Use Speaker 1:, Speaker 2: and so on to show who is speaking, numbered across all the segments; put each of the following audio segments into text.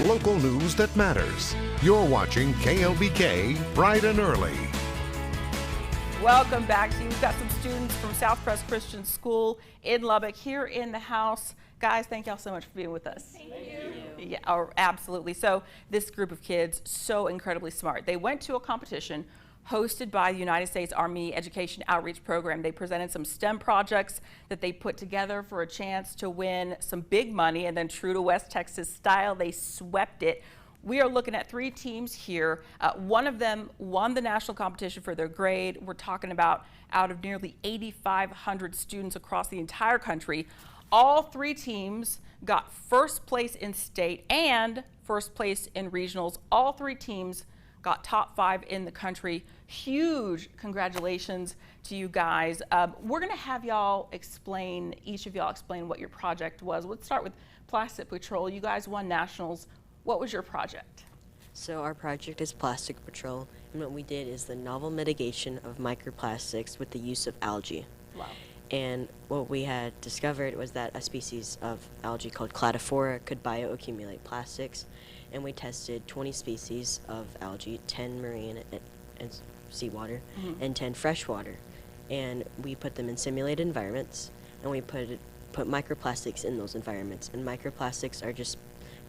Speaker 1: Local news that matters. You're watching KLBK bright and early.
Speaker 2: Welcome back. We've got some students from Southcrest Christian School in Lubbock here in the house. Guys, thank y'all so much for being with us.
Speaker 3: Thank you.
Speaker 2: Yeah, oh, absolutely. So this group of kids, so incredibly smart. They went to a competition hosted by the United States Army Education Outreach Program. They presented some STEM projects that they put together for a chance to win some big money, and then true to West Texas style, they swept it. We are looking at 3 teams here. One of them won the national competition for their grade. We're talking about out of nearly 8,500 students across the entire country. All 3 teams got first place in state and first place in regionals. All 3 teams got top 5 in the country. Huge congratulations to you guys. We're gonna have y'all explain, each of y'all explain what your project was. Let's start with Plastic Patrol. You guys won nationals. What was your project?
Speaker 4: So our project is Plastic Patrol, and what we did is the novel mitigation of microplastics with the use of algae.
Speaker 2: Wow.
Speaker 4: And what we had discovered was that a species of algae called Cladophora could bioaccumulate plastics, and we tested 20 species of algae, 10 marine and seawater, and 10 freshwater. And we put them in simulated environments, and we put microplastics in those environments. And microplastics are just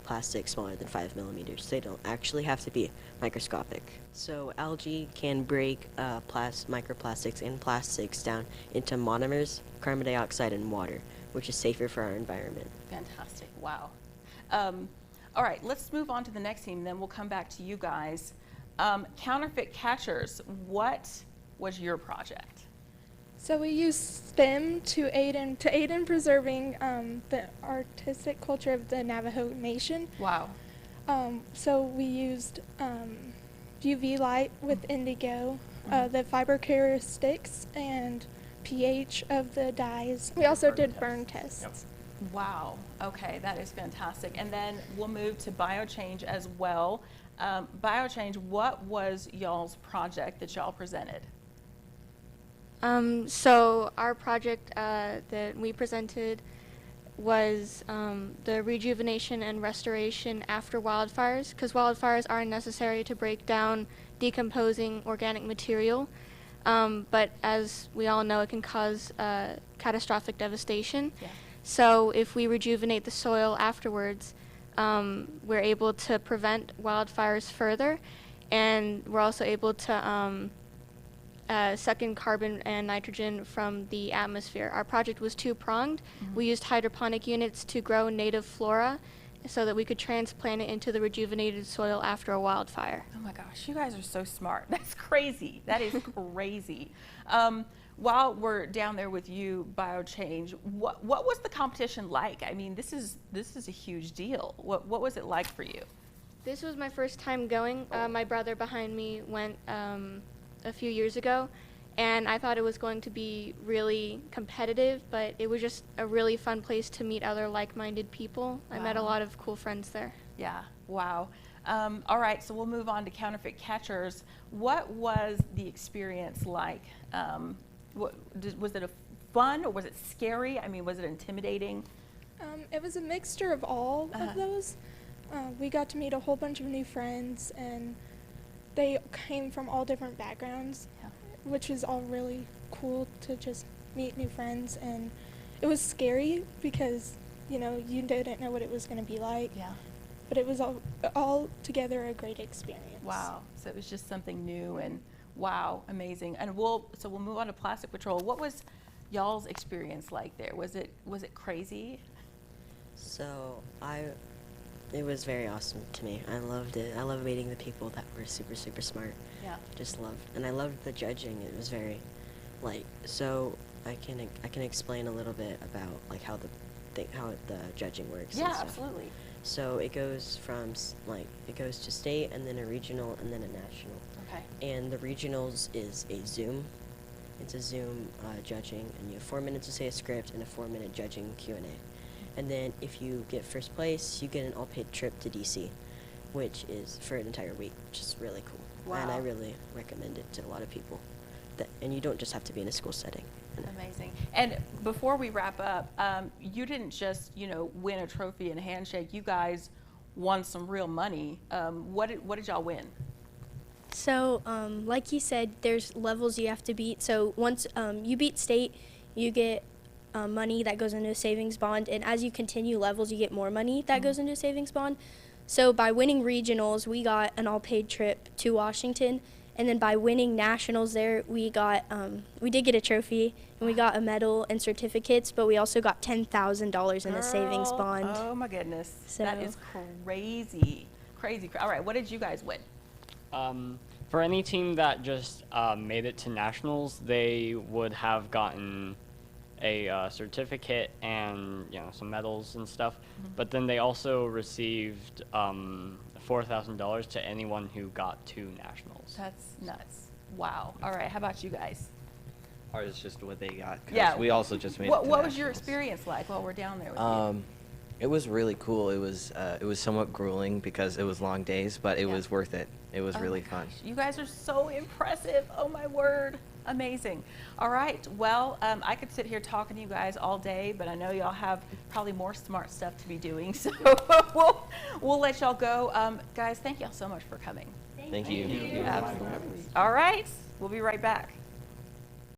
Speaker 4: plastic smaller than 5 millimeters. They don't actually have to be microscopic. So algae can break microplastics and plastics down into monomers, carbon dioxide, and water, which is safer for our environment.
Speaker 2: Fantastic. Wow. All right, let's move on to the next team, then we'll come back to you guys. Counterfeit Catchers, what was your project?
Speaker 3: So we use STEM to aid in preserving the artistic culture of the Navajo Nation.
Speaker 2: Wow.
Speaker 3: So we used UV light with indigo, the fiber characteristics and pH of the dyes. We also did burn tests.
Speaker 2: Wow. Okay, that is fantastic. And then we'll move to Biochange as well. Biochange, what was y'all's project that y'all presented?
Speaker 5: So our project that we presented was the rejuvenation and restoration after wildfires, because wildfires are necessary to break down decomposing organic material, but as we all know, it can cause catastrophic devastation.
Speaker 2: Yeah.
Speaker 5: So if we rejuvenate the soil afterwards, we're able to prevent wildfires further, and we're also able to suck in carbon and nitrogen from the atmosphere. Our project was 2-pronged. We used hydroponic units to grow native flora so that we could transplant it into the rejuvenated soil after a wildfire.
Speaker 2: Oh my gosh, you guys are so smart. That's crazy. That is crazy. While we're down there with you, Biochange, what was the competition like? I mean, this is a huge deal. What was it like for you?
Speaker 5: This was my first time going. My brother behind me went a few years ago, and I thought it was going to be really competitive, but it was just a really fun place to meet other like-minded people. I met a lot of cool friends there.
Speaker 2: Yeah, wow. All right, so we'll move on to Counterfeit Catchers. What was the experience like? Was it fun or was it scary? I mean, was it intimidating?
Speaker 3: It was a mixture of all of those. We got to meet a whole bunch of new friends, and they came from all different backgrounds, which was all really cool to just meet new friends. And it was scary because, you know, you didn't know what it was going to be like. Yeah. But it was all together a great experience.
Speaker 2: Wow. So it was just something new, and wow, amazing. And we'll move on to Plastic Patrol. What was y'all's experience like there? Was it crazy?
Speaker 4: So it was very awesome to me. I loved it. I loved meeting the people that were super, super smart.
Speaker 2: Yeah.
Speaker 4: Just loved, and I loved the judging. It was very, so I can explain a little bit about how the judging works.
Speaker 2: Yeah, absolutely.
Speaker 4: So it goes from it goes to state, and then a regional, and then a national. Okay. And the regionals is a Zoom. It's a Zoom judging, and you have 4 minutes to say a script and a 4-minute judging Q&A. And then if you get first place, you get an all-paid trip to DC, which is for an entire week, which is really cool.
Speaker 2: Wow.
Speaker 4: And I really recommend it to a lot of people. And you don't just have to be in a school setting.
Speaker 2: Amazing. And before we wrap up, you didn't just, win a trophy and a handshake. You guys won some real money. What did y'all win?
Speaker 6: So, like he said, there's levels you have to beat. So once you beat state, you get money that goes into a savings bond, and as you continue levels, you get more money that goes into a savings bond. So by winning regionals, we got an all-paid trip to Washington, and then by winning nationals there, we did get a trophy, and we got a medal and certificates, but we also got $10,000 in a savings
Speaker 2: Girl,
Speaker 6: bond.
Speaker 2: Oh my goodness,
Speaker 6: So-
Speaker 2: that is crazy, crazy. All right, what did you guys win?
Speaker 7: For any team that just made it to nationals, they would have gotten a certificate and some medals and stuff. But then they also received $4,000 to anyone who got to nationals.
Speaker 2: That's nuts. Wow. All right, how about you guys?
Speaker 8: Ours is just what they got. 'Cause
Speaker 2: Yeah.
Speaker 8: we also just made it
Speaker 2: What
Speaker 8: to
Speaker 2: was your
Speaker 8: nationals.
Speaker 2: experience like while we're down there with you?
Speaker 8: It was really cool. It was somewhat grueling because it was long days, but it
Speaker 2: Yeah.
Speaker 8: was worth it. It was
Speaker 2: Oh
Speaker 8: really
Speaker 2: my
Speaker 8: fun.
Speaker 2: gosh, you guys are so impressive. Oh my word. Amazing. All right. Well, I could sit here talking to you guys all day, but I know y'all have probably more smart stuff to be doing. So we'll let y'all go. Guys, thank y'all so much for coming.
Speaker 8: Thank you.
Speaker 2: Absolutely. All right. We'll be right back.